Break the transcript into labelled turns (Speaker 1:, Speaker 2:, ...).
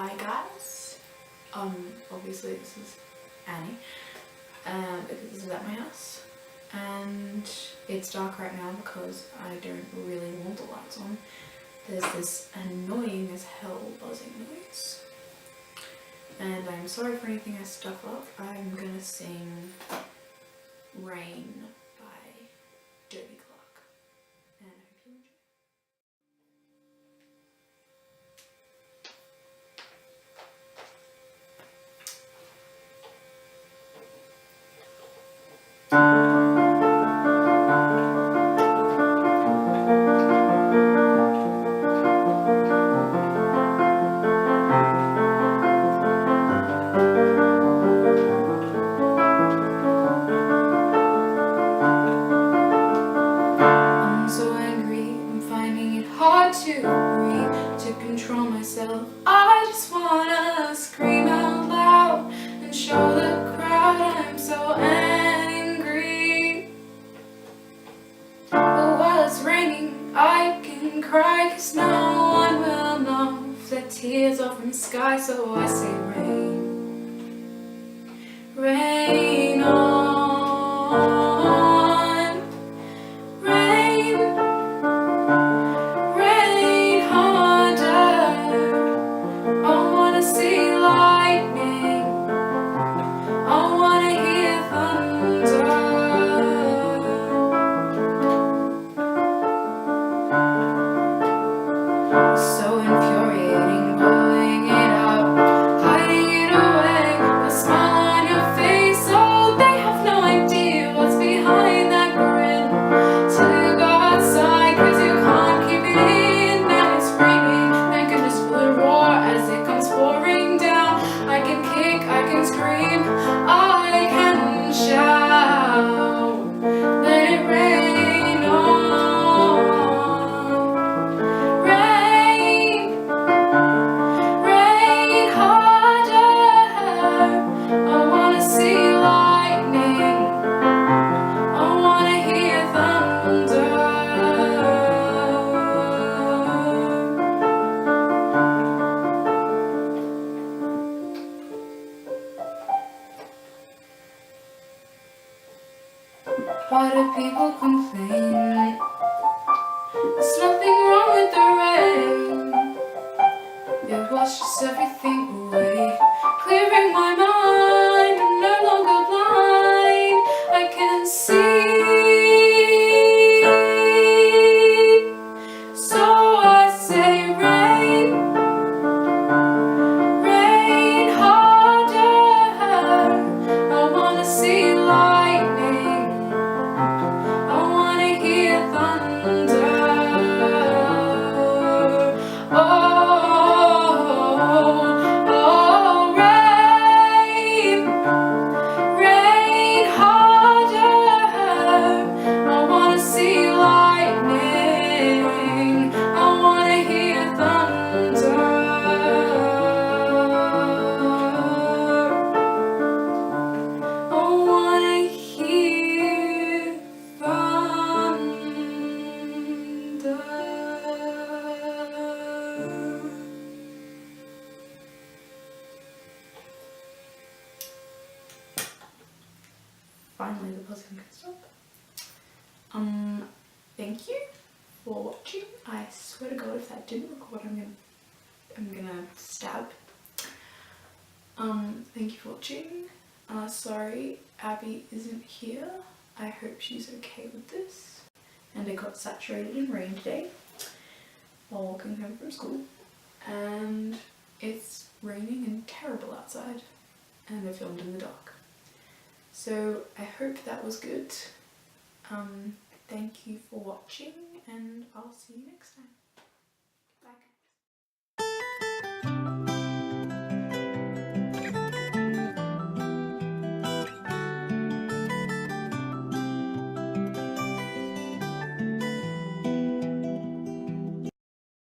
Speaker 1: Hi guys. Obviously this is Annie, because this is at my house, and it's dark right now because I don't really want the lights on. There's this annoying as hell buzzing noise, and I'm sorry for anything I stuff up. I'm gonna sing Rain by Dodie, and I hope you enjoy. To breathe, to control myself, I just wanna scream out loud and show the crowd I'm so angry. But while it's raining, I can cry, 'cause no one will know if the tears are from the sky. So I say rain, rain on. So infuriating, blowing it up, hiding it away, a smile on your face. Oh, they have no idea what's behind that grin. So you go outside, 'cause you can't keep it in. Now it's raining, thank goodness for the roar as it comes pouring down. I can kick, I can scream, I can shout, let it rain on. Why do people complain? There's nothing wrong with the rain. It washes everything away, clearing my mind. I'm no longer blind, I can see. So I say rain, rain harder. I wanna see lightning, I wanna hear thunder. Oh, rain, rain harder. I wanna see lightning, I wanna hear thunder. I wanna hear thunder. Finally the buzzing can stop. Thank you for watching. I swear to God, if that didn't record, I'm gonna stab. Thank you for watching. Sorry Abby isn't here. I hope she's okay with this. And I got saturated in rain today while walking home from school, and it's raining and terrible outside, and I filmed in the dark. So I hope that was good. Thank you for watching, and I'll see you next time.